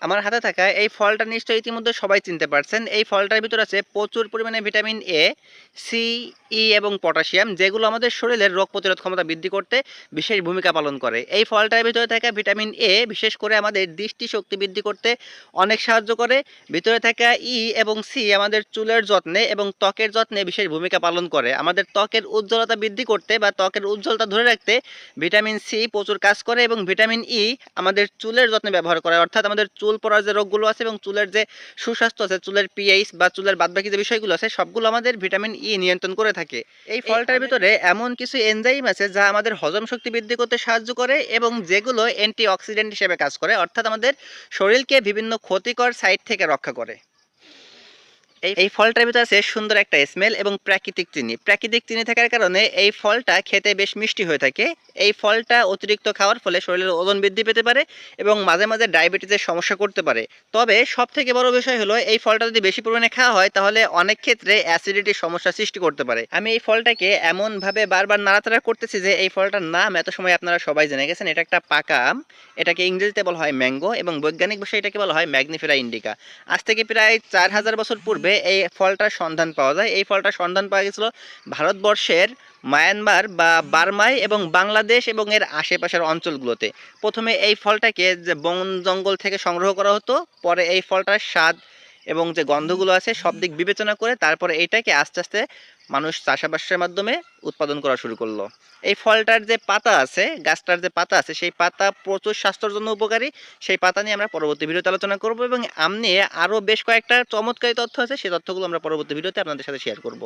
আমার হাতে থাকা এই ফলটা নিশ্চয়ই ইতিমধ্যে সবাই চিনতে পারছেন। এই ফলটার ভিতর আছে প্রচুর পরিমাণে ভিটামিন এ, সি, ই এবং পটাশিয়াম, যেগুলো আমাদের শরীরের রোগ প্রতিরোধ ক্ষমতা বৃদ্ধি করতে বিশেষ ভূমিকা পালন করে। এই ফলটার ভিতরে থাকা ভিটামিন এ বিশেষ করে আমাদের দৃষ্টিশক্তি বৃদ্ধি করতে অনেক সাহায্য করে। ভিতরে থাকা ই এবং সি আমাদের চুলের যত্নে এবং ত্বকের যত্নে বিশেষ ভূমিকা পালন করে। আমাদের ত্বকের উজ্জ্বলতা বৃদ্ধি করতে বা ত্বকের উজ্জ্বলতা ধরে রাখতে ভিটামিন সি প্রচুর কাজ করে, এবং ভিটামিন ই আমাদের চুলের যত্নে ব্যবহার করে, অর্থাৎ আমাদের চুল পড়ার যে রোগগুলো আছে এবং চুলের যে সুস্বাস্থ্য আছে, চুলের পিএইচ বা চুলের বাদবাকি যে বিষয়গুলো আছে সবগুলো আমাদের ভিটামিন ই নিয়ন্ত্রণ করে থাকে। এই ফলটার ভিতরে এমন কিছু এনজাইম আছে যা আমাদের হজম শক্তি বৃদ্ধি করতে সাহায্য করে এবং যেগুলো অ্যান্টি অক্সিডেন্ট হিসেবে কাজ করে, অর্থাৎ আমাদের শরীরকে বিভিন্ন ক্ষতিকর সাইড থেকে রক্ষা করে। এই ফলটার ভিতরে আছে সুন্দর একটা স্মেল এবং প্রাকৃতিক চিনি। প্রাকৃতিক চিনি থাকার কারণে এই ফলটা খেতে বেশ মিষ্টি হয়ে থাকে। এই ফলটা অতিরিক্ত খাওয়ার ফলে শরীরের ওজন বৃদ্ধি পেতে পারে এবং মাঝে মাঝে ডায়াবেটিসের সমস্যা করতে পারে। তবে সব থেকে বড় বিষয় হলো এই ফলটা যদি বেশি পরিমাণে খাওয়া হয় তাহলে অনেক ক্ষেত্রে অ্যাসিডিটির সমস্যা সৃষ্টি করতে পারে। আমি এই ফলটাকে এমনভাবে বারবার নাড়াচাড়া করতেছি যে এই ফলটার নাম এত সময় আপনারা সবাই জেনে গেছেন। এটা একটা পাকা আম। এটাকে ইংরেজিতে বলা হয় ম্যাঙ্গো এবং বৈজ্ঞানিক ভাষায় এটাকে বলা হয় ম্যাগনিফেরা ইন্ডিকা। আজ থেকে প্রায় 4000 বছর পূর্বে এই ফলটার সন্ধান পাওয়া যায়। এই ফলটার সন্ধান পাওয়া গেছিল ভারতবর্ষের মায়ানমার বা বার্মায় এবং বাংলাদেশ এবং এর আশেপাশের অঞ্চলগুলোতে। প্রথমে এই ফলটাকে যে বন জঙ্গল থেকে সংগ্রহ করা হতো, পরে এই ফলটার স্বাদ এবং যে গন্ধগুলো আছে সব দিক বিবেচনা করে তারপরে এইটাকে আস্তে আস্তে মানুষ চাষাবাসের মাধ্যমে উৎপাদন করা শুরু করলো। এই ফলটার যে পাতা আছে, গাছটার যে পাতা আছে, সেই পাতা প্রচুর স্বাস্থ্যের জন্য উপকারী। সেই পাতা নিয়ে আমরা পরবর্তী ভিডিওতে আলোচনা করব এবং আম নিয়ে আরও বেশ কয়েকটা চমৎকারী তথ্য আছে, সেই তথ্যগুলো আমরা পরবর্তী ভিডিওতে আপনাদের সাথে শেয়ার করব।